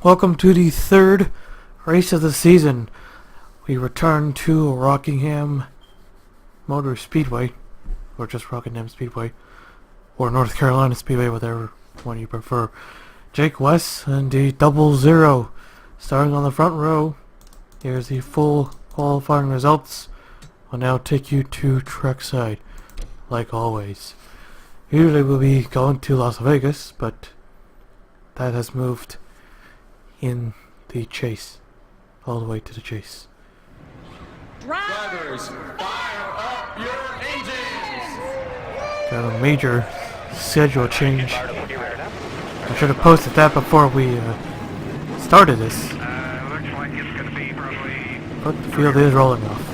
Welcome to the third race of the season. We return to Rockingham Motor Speedway, or just Rockingham Speedway, or North Carolina Speedway, whatever one you prefer. Jake West and the 00, starting on the front row. Here's the full qualifying results. I'll now take you to trackside, like always. Usually we'll be going to Las Vegas, but that has moved in the chase, all the way to the chase. Drivers, fire up your engines! Got a major schedule change. I should have posted that before we started this. Looks like it's going to be probably... But the field is rolling off.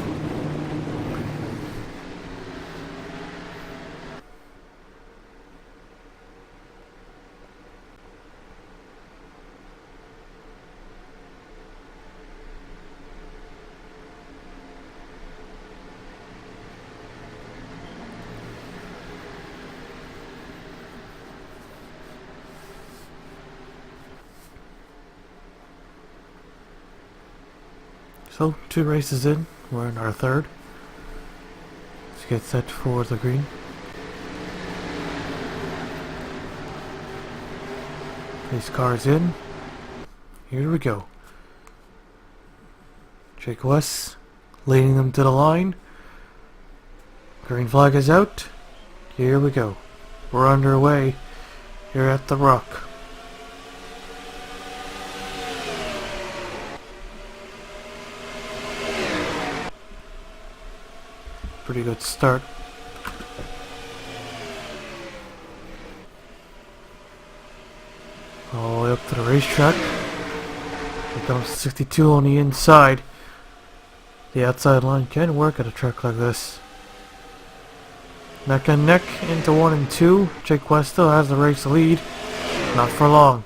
So, 2 races in, we're in our third. Let's get set for the green. These cars in. Here we go. Jake West leading them to the line. Green flag is out. Here we go. We're underway here at the Rock. Pretty good start. All the way up to the racetrack. Here comes 62 on the inside. The outside line can work at a track like this. Neck and neck into 1 and 2. Jake West still has the race lead. Not for long.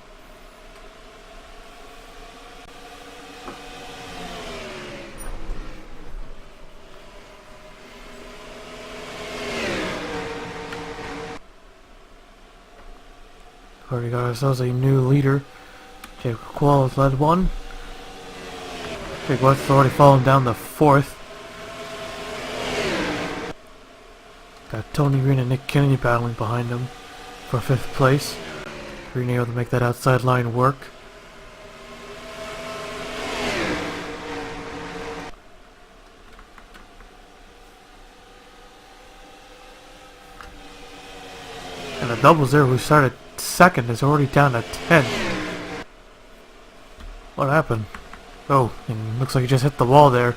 Already got ourselves a new leader. Jake Quall has led 1. Jake West has already fallen down to 4th. Got Tony Green and Nick Kennedy battling behind him for 5th place. Green able to make that outside line work. And the 00 who started second is already down to 10. What happened? Oh, and looks like he just hit the wall there.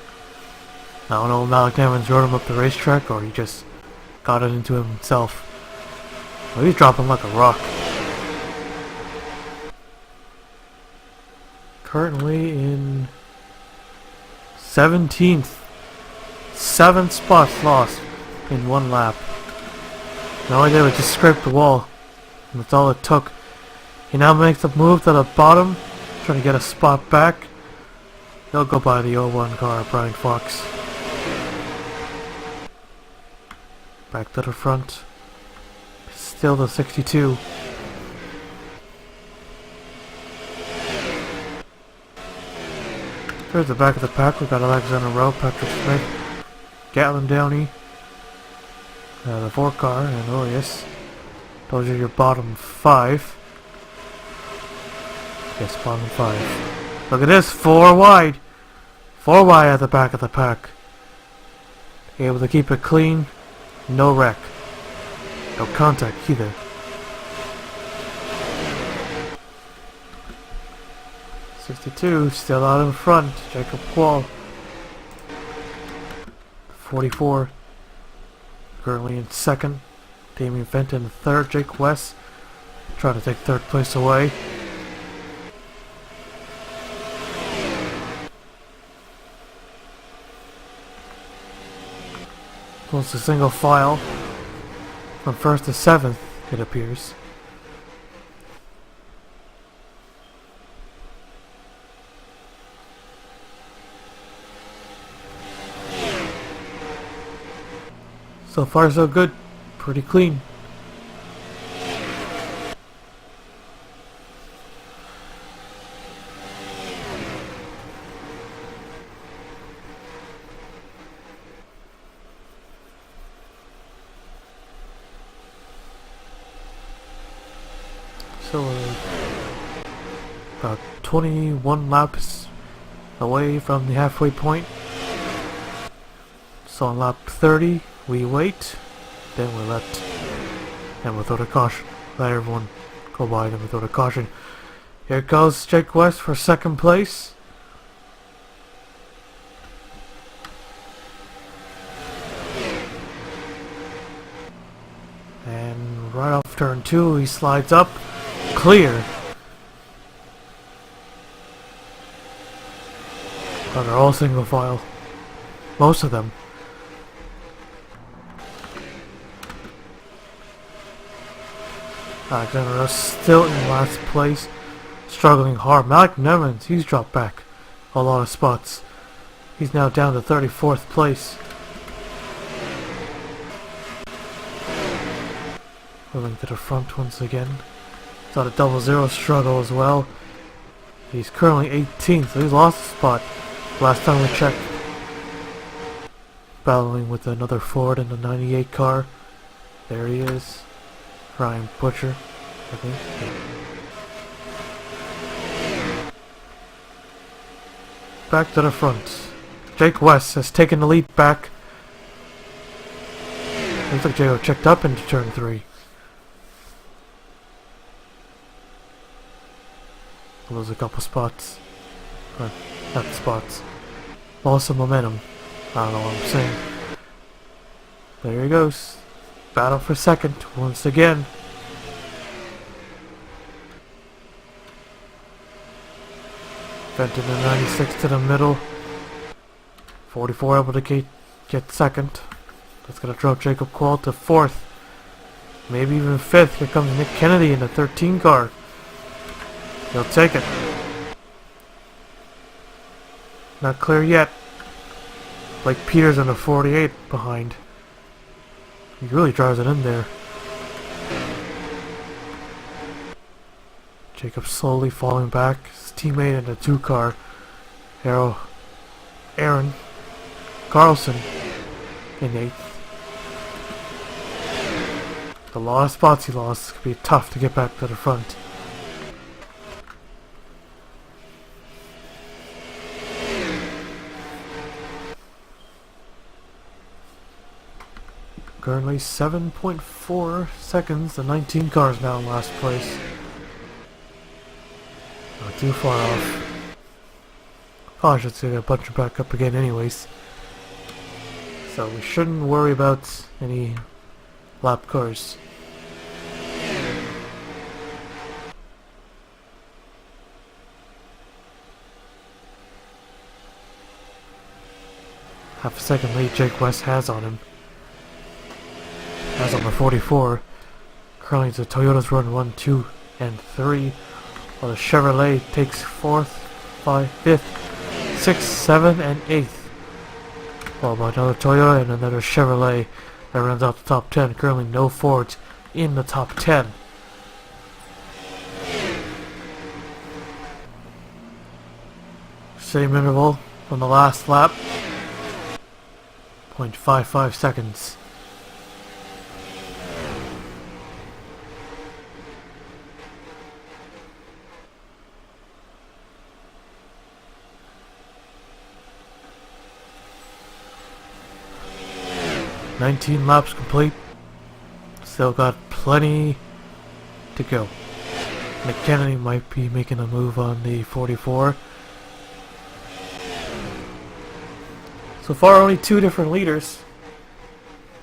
I don't know if Malik Evans rode him up the racetrack or he just got it into himself. Well, he's dropping like a rock. Currently in 17th. 7 spots lost in 1 lap. And all he did was just scrape the wall. And that's all it took. He now makes the move to the bottom, trying to get a spot back. He'll go by the 01 car, Brian Fox. Back to the front. Still the 62. Here's the back of the pack. We've got Alexander Rowe, Patrick Smith, Gatlin Downey, the 4 car, and Orius. Those are your bottom 5. Yes, bottom 5. Look at this, 4 wide. 4 wide at the back of the pack. Able to keep it clean. No wreck. No contact either. '62 still out in front. Jacob Quall. 44. Currently in 2nd. Damien Fenton in 3rd. Jake West trying to take 3rd place away. Almost a single file from 1st to 7th, it appears. So far so good. Pretty clean. still about 21 laps away from the halfway point. So on lap 30, we wait, then we let, and without a caution, let everyone go by them without a caution. Here goes Jake West for second place. And right off turn 2, he slides up, clear. But they're all single file, most of them. Alexander still in last place, struggling hard. Malik Nevins, he's dropped back a lot of spots. He's now down to 34th place. Moving to the front once again. It's on a 0-0 struggle as well. He's currently 18th, so he's lost a spot last time we checked. Battling with another Ford in the 98 car. There he is. Ryan Butcher, I think. Back to the front. Jake West has taken the lead back. Looks like J.O. checked up into turn 3. Lose a couple spots. Or, not spots. Lost some momentum. I don't know what I'm saying. There he goes. Battle for second once again. Fenton in 96 to the middle. 44 able to get second. That's gonna drop Jacob Quall to 4th. Maybe even 5th. Here comes Nick Kennedy in the 13 car. He'll take it. Not clear yet. Blake Peters in the 48 behind. He really drives it in there. Jacob slowly falling back. His teammate in the 2 car. Aaron Carlson in 8th. The lot of spots he lost. It's going to be tough to get back to the front. Currently 7.4 seconds. The 19 cars now in last place. Not too far off. Oh, I should say they're bunching back up again anyways. So we shouldn't worry about any lap cars. Half a second lead Jake West has on him. Has on the 44. Currently the Toyotas run 1, 2, and 3. While the Chevrolet takes 4th, 5th, 6th, 7th, and 8th. Followed by another Toyota and another Chevrolet that runs out the top 10. Currently no Fords in the top 10. Same interval from the last lap. 0.55 seconds. "19 laps complete. Still got plenty to go." Nick Kennedy might be making a move on the 44. So far only 2 different leaders.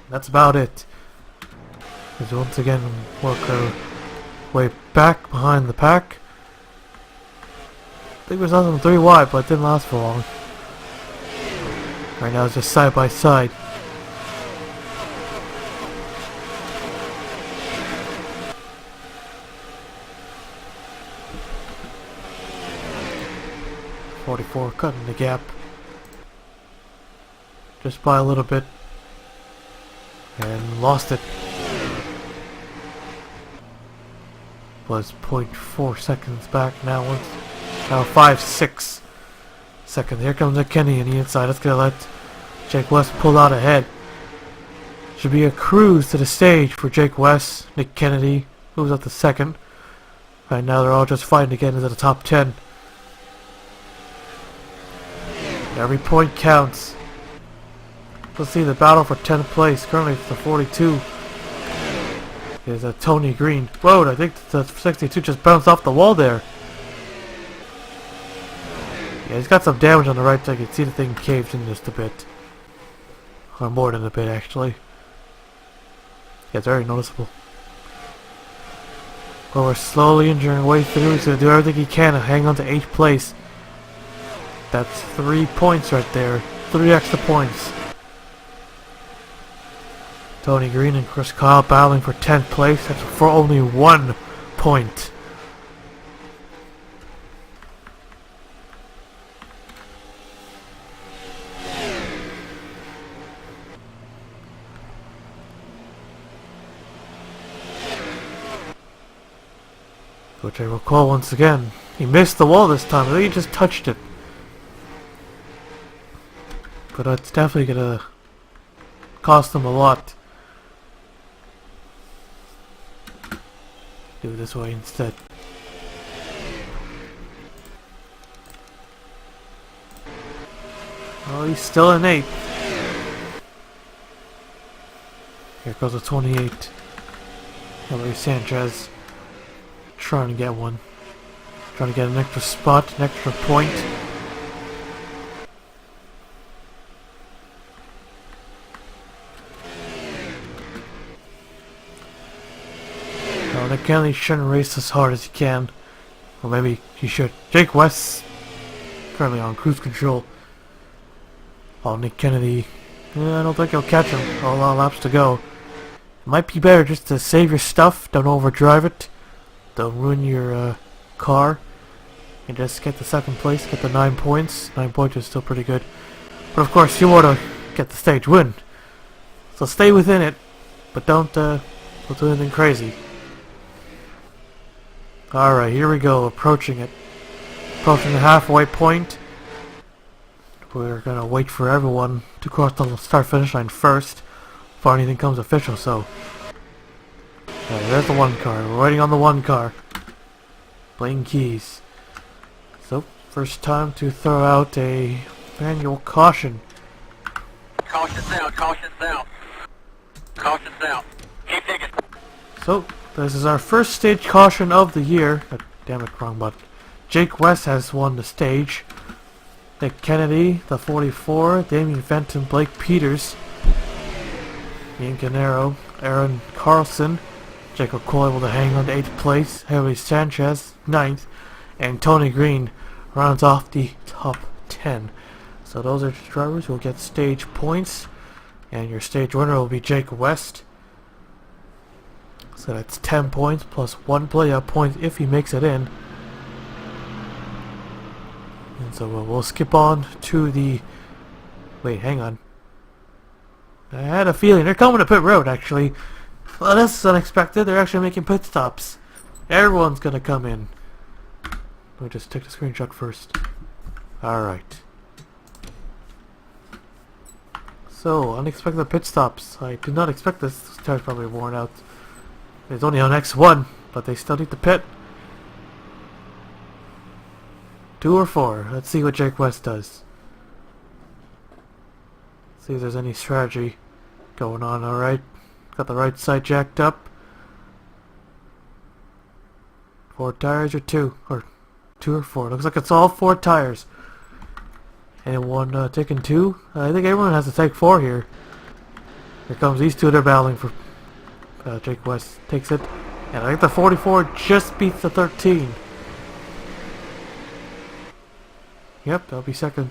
That's about it. As once again work our way back behind the pack. I think it was on 3 wide, but it didn't last for long. Right now it's just side by side. .44 cutting the gap. Just by a little bit. And lost it. Was 0.4 seconds back now. Now 5.6 seconds. Here comes Nick Kennedy on the inside. That's gonna let Jake West pull out ahead. Should be a cruise to the stage for Jake West. Nick Kennedy moves up to second. Right now they're all just fighting to get into the top 10. Every point counts. Let's see the battle for 10th place. Currently it's the 42. Is Tony Green. Whoa, I think the 62 just bounced off the wall there. Yeah, he's got some damage on the right side. You can see the thing caved in just a bit. Or more than a bit, actually. Yeah, it's very noticeable. Well, we're slowly injuring our way through. He's going to do everything he can to hang on to 8th place. That's 3 points right there. 3 extra points. Tony Green and Chris Kyle battling for 10th place. That's for only 1 point. Which I recall once again. He missed the wall this time. I think he just touched it. But it's definitely gonna cost him a lot. Do it this way instead. Oh, he's still in 8th. Here goes a 28. Hilary Sanchez. Trying to get one. Trying to get an extra spot, an extra point. No, Nick Kennedy shouldn't race as hard as he can. Or maybe he should. Jake West currently on cruise control. Oh, Nick Kennedy. Yeah, I don't think he'll catch him. A lot of laps to go. It might be better just to save your stuff. Don't overdrive it. Don't ruin your car. And just get the 2nd place. Get the 9 points. 9 points is still pretty good. But of course, you want to get the stage win. So stay within it. But don't do anything crazy. Alright, here we go. Approaching it. Approaching the halfway point. We're gonna wait for everyone to cross the start-finish line first before anything comes official, so... there's the 1 car. We're waiting on the 1 car. Playing keys. So, first time to throw out a manual caution. Caution down, caution down. Caution down. Keep digging. So, this is our first stage caution of the year. Damn it, wrong button. Jake West has won the stage. Nick Kennedy, the 44, Damien Fenton, Blake Peters, Ian Canero, Aaron Carlson, Jacob Cole able to hang on to 8th place, Hilary Sanchez, 9th, and Tony Green rounds off the top 10. So those are the drivers who will get stage points, and your stage winner will be Jake West. So that's 10 points plus 1 playout point if he makes it in. And so we'll skip on to the... Wait, hang on. I had a feeling they're coming to pit road, actually. Well, this is unexpected. They're actually making pit stops. Everyone's gonna come in. Let me just take the screenshot first. Alright. So, unexpected pit stops. I did not expect this. This tire's probably worn out. It's only on X1, but they still need to pit. 2 or 4. Let's see what Jake West does. See if there's any strategy going on. Alright. Got the right side jacked up. 4 tires or 2? Or 2 or 4. Looks like it's all 4 tires. Anyone taking 2? I think everyone has to take 4 here. Here comes these 2. They're battling for... Jake West takes it. And I think the 44 just beats the 13. Yep, that'll be 2nd.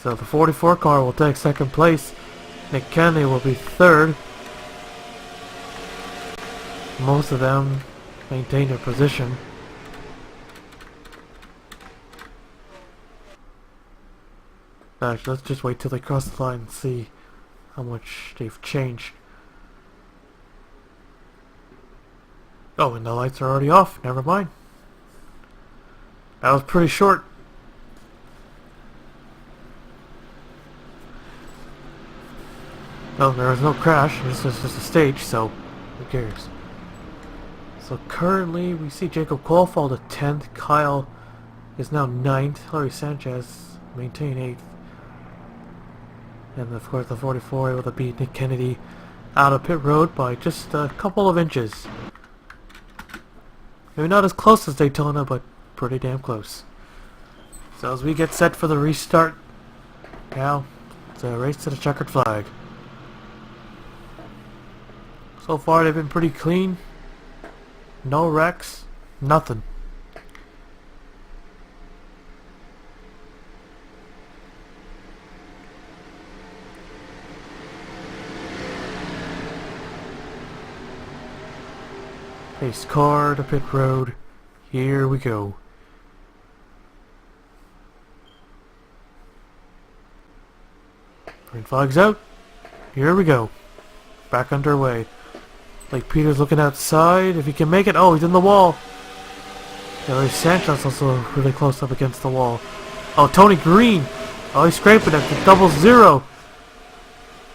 So the 44 car will take 2nd place. Nick Kennedy will be 3rd. Most of them maintain their position. Actually, let's just wait till they cross the line and see how much they've changed. Oh, and the lights are already off. Never mind. That was pretty short. Well, there was no crash. This is just a stage, so who cares? So currently we see Jacob Cole fall to 10th. Kyle is now 9th. Larry Sanchez maintain 8th. And of course the 44 able to beat Nick Kennedy out of pit road by just a couple of inches. Maybe not as close as Daytona, but pretty damn close. So as we get set for the restart, now it's a race to the checkered flag. So far they've been pretty clean. No wrecks, nothing. Pace car to pit road. Here we go. Green flag's out. Here we go. Back underway. Like Peter's looking outside. If he can make it. Oh, he's in the wall. Yeah, Sanchez also really close up against the wall. Oh, Tony Green. Oh, he's scraping it. The double zero.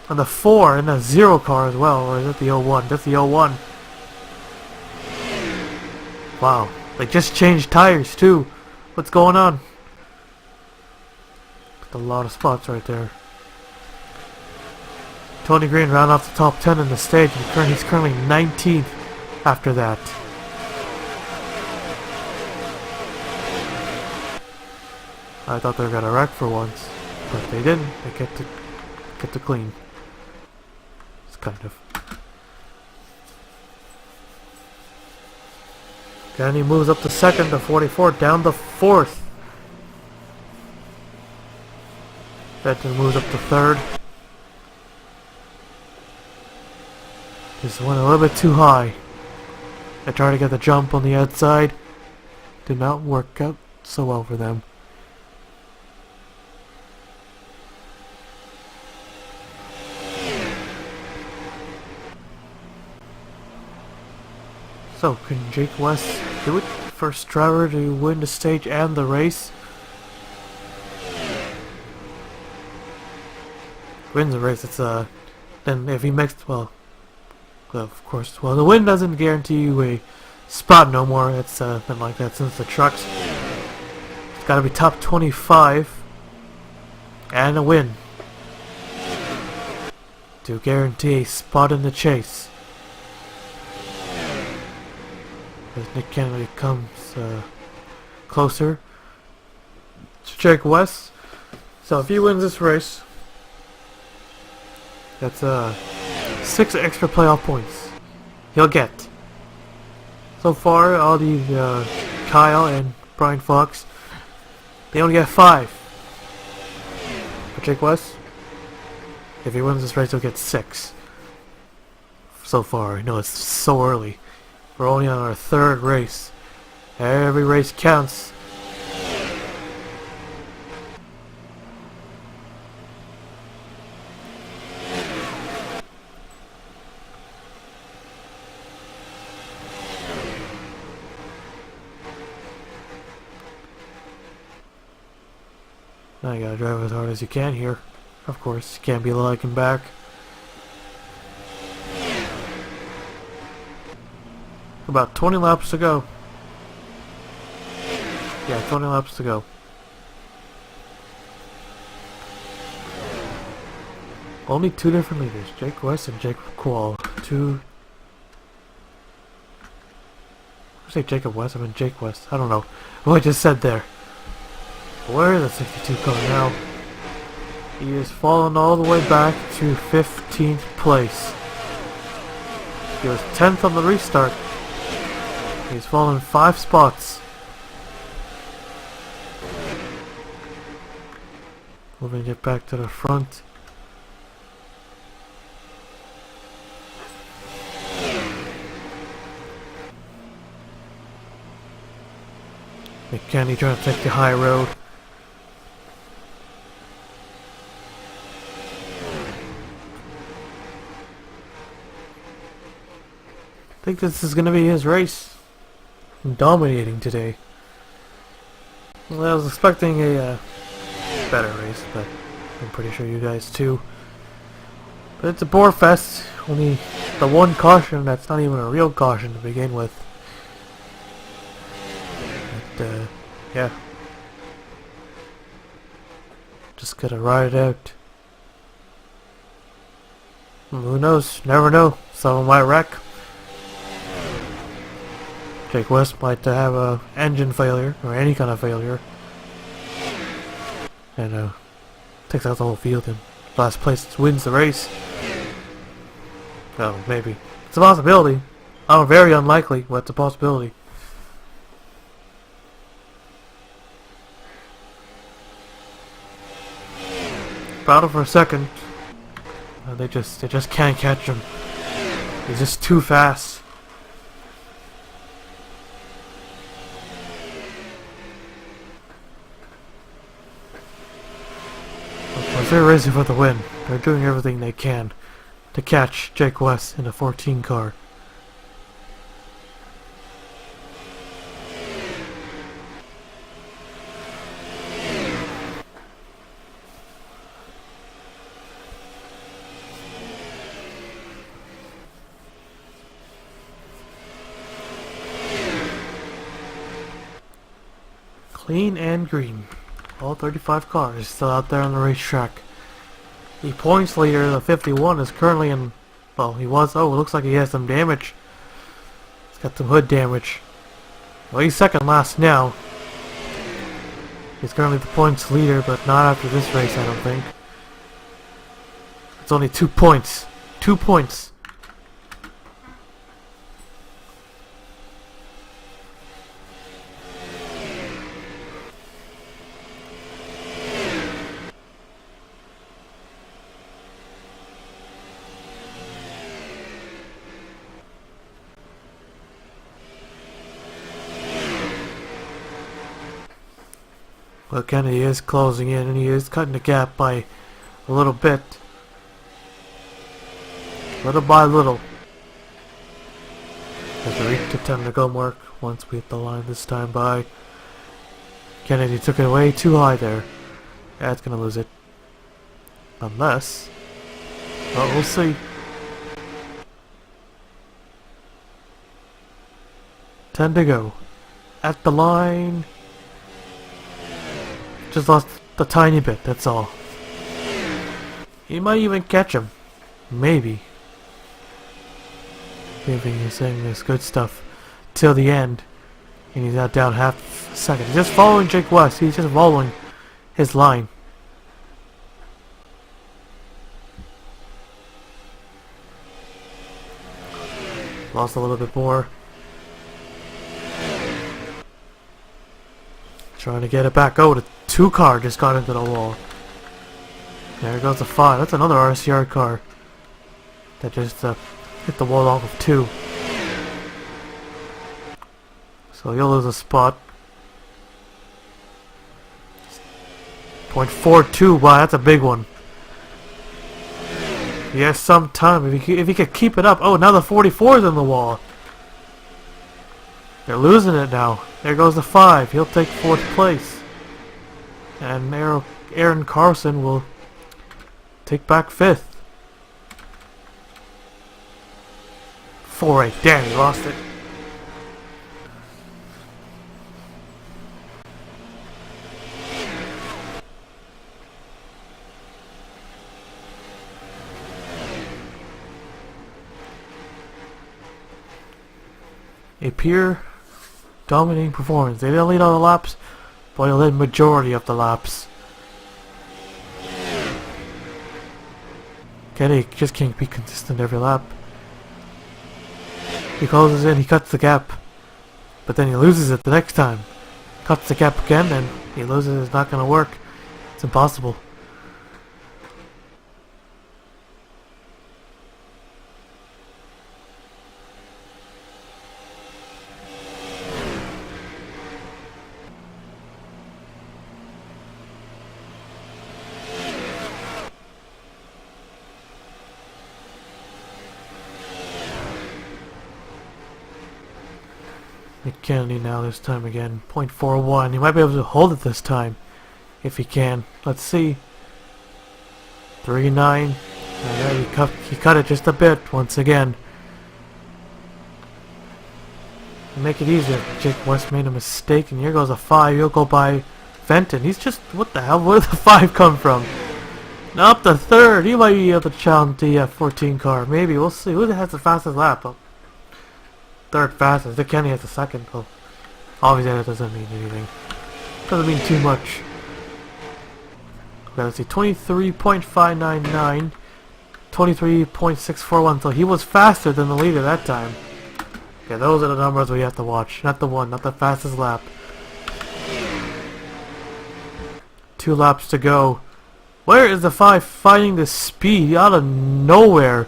And the 4 and the 0 car as well. Or is it the 01? That's the 01. Wow. They just changed tires too. What's going on? A lot of spots right there. Tony Green ran off the top 10 in the stage, and he's currently 19th after that. I thought they were gonna wreck for once, but they didn't. They kept it clean. It's kind of. Kennedy moves up to second, to 44, down to 4th. Benton moves up to 3rd. This went a little bit too high. I tried to get the jump on the outside. Did not work out so well for them. So, can Jake West do it? First driver to win the stage and the race. Wins the race, it's then if he makes, well, of course, well, the win doesn't guarantee you a spot no more. It's been like that since the trucks. It's gotta be top 25 and a win to guarantee a spot in the chase. As Nick Kennedy comes closer to Jake West. So if he wins this race, that's 6 extra playoff points he'll get. So far, all the Kyle and Brian Fox, they only get 5. For Jake West, if he wins this race, he'll get 6. So far, I know it's so early. We're only on our 3rd race. Every race counts. Now you gotta drive as hard as you can here. Of course, you can't be lagging back. About 20 laps to go. Yeah, 20 laps to go. Only 2 different leaders, Jake West and Jacob Quall. I say Jacob West, I mean Jake West. I don't know what I just said there. Where is the 62 car now? He has fallen all the way back to 15th place. He was 10th on the restart. He's fallen 5 spots. Moving it back to the front. McKenny trying to take the high road. I think this is going to be his race. Dominating today. Well, I was expecting a better race, but I'm pretty sure you guys too. But it's a bore fest. Only the one caution that's not even a real caution to begin with. yeah. Just gotta ride it out. Who knows? Never know. Someone might wreck. Jake West might have a engine failure, or any kind of failure. And takes out the whole field and last place wins the race. Oh, maybe. It's a possibility. Very unlikely, but it's a possibility. Battle for a second. They just can't catch him. He's just too fast. Of course, they're racing for the win. They're doing everything they can to catch Jake West in a 14 car. Clean and green. All 35 cars still out there on the racetrack. The points leader, the 51, is currently in... Well, he was... Oh, it looks like he has some damage. He's got some hood damage. Well, he's second last now. He's currently the points leader, but not after this race, I don't think. It's only 2 points. 2 points. Well, Kennedy is closing in, and he is cutting the gap by a little bit. Little by little. As we reach the 10 to go mark, once we hit the line this time by. Kennedy took it way too high there. Yeah, it's gonna lose it. Unless... Well, we'll see. 10 to go. At the line... Just lost a tiny bit, that's all. He might even catch him. Maybe. Maybe he's saying this good stuff till the end. And he's now down half a second. He's just following Jake West. He's just following his line. Lost a little bit more. Trying to get it back. Oh, the 2 car just got into the wall. There goes the 5. That's another ISCR car that just hit the wall off of 2. So he'll lose a spot. 0.42. Wow, that's a big one. He has some time if he could keep it up. Oh, now the 44 is in the wall. They're losing it now. There goes the 5. He'll take 4th place. And Aaron Carlson will take back 5th. 4-8. Damn, he lost it. A pure dominating performance. They didn't lead all the laps, but they led majority of the laps. Kenny just can't be consistent every lap. He closes in, he cuts the gap, but then he loses it the next time. Cuts the gap again, and he loses. It's not going to work. It's impossible. Kennedy now this time again. 0.41. He might be able to hold it this time. If he can. Let's see. 3.9. He cut it just a bit once again. make it easier. Jake West made a mistake, and here goes a 5. He'll go by Fenton. He's just... What the hell? Where did the 5 come from? Now up to 3rd. He might be able to challenge the 14 car. Maybe. We'll see. Who has the fastest lap? Oh, 3rd fastest. Dick Kenny has the 2nd. Oh, obviously that doesn't mean anything. Doesn't mean too much. Okay, let's see. 23.599. 23.641. So he was faster than the leader that time. Okay, those are the numbers we have to watch. Not the one, not the fastest lap. 2 laps to go. Where is the 5 finding the speed out of nowhere?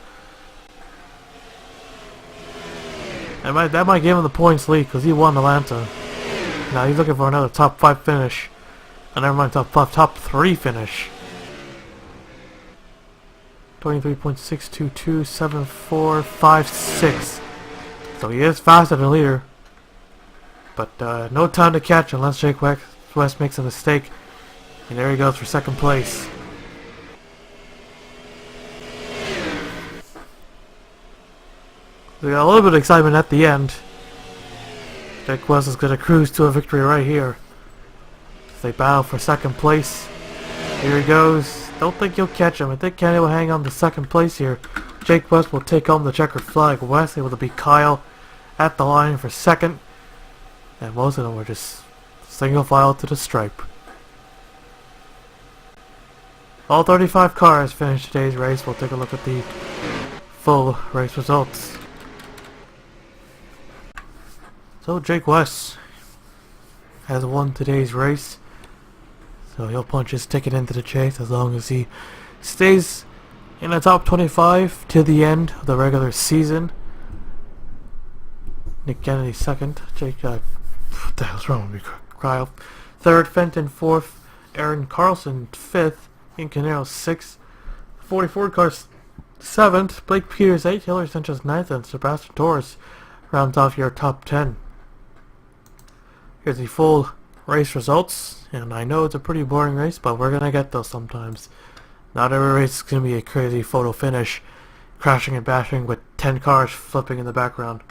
That might give him the points lead because he won Atlanta. Now he's looking for another top 5 finish. Never mind, top 3 finish. 23.6227456. So he is faster than the leader. But no time to catch unless Jake West makes a mistake. And there he goes for 2nd place. We got a little bit of excitement at the end. Jake West is going to cruise to a victory right here. They battle for 2nd place. Here he goes. Don't think he'll catch him. I think Kenny will hang on to 2nd place here. Jake West will take home the checkered flag. West able to beat Kyle at the line for 2nd. And most of them were just single file to the stripe. All 35 cars finished today's race. We'll take a look at the full race results. So Jake West has won today's race. So he'll punch his ticket into the chase as long as he stays in the top 25 to the end of the regular season. Nick Kennedy 2nd. Jake, what the hell's wrong with me? Kyle 3rd. Fenton 4th. Aaron Carlson 5th. Ian Canero 6th. 44 cars 7th. Blake Peters 8th. Hillary Sanchez 9th. And Sebastian Torres rounds off your top 10. Here's the full race results. And I know it's a pretty boring race, but we're going to get those sometimes. Not every race is going to be a crazy photo finish. Crashing and bashing with 10 cars flipping in the background.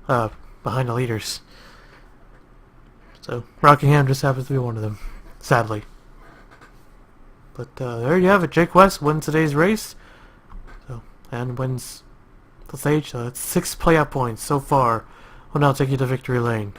Behind the leaders. So, Rockingham just happens to be one of them. Sadly. But there you have it. Jake West wins today's race. So, and wins the stage. So that's 6 playoff points so far. We'll now take you to victory lane.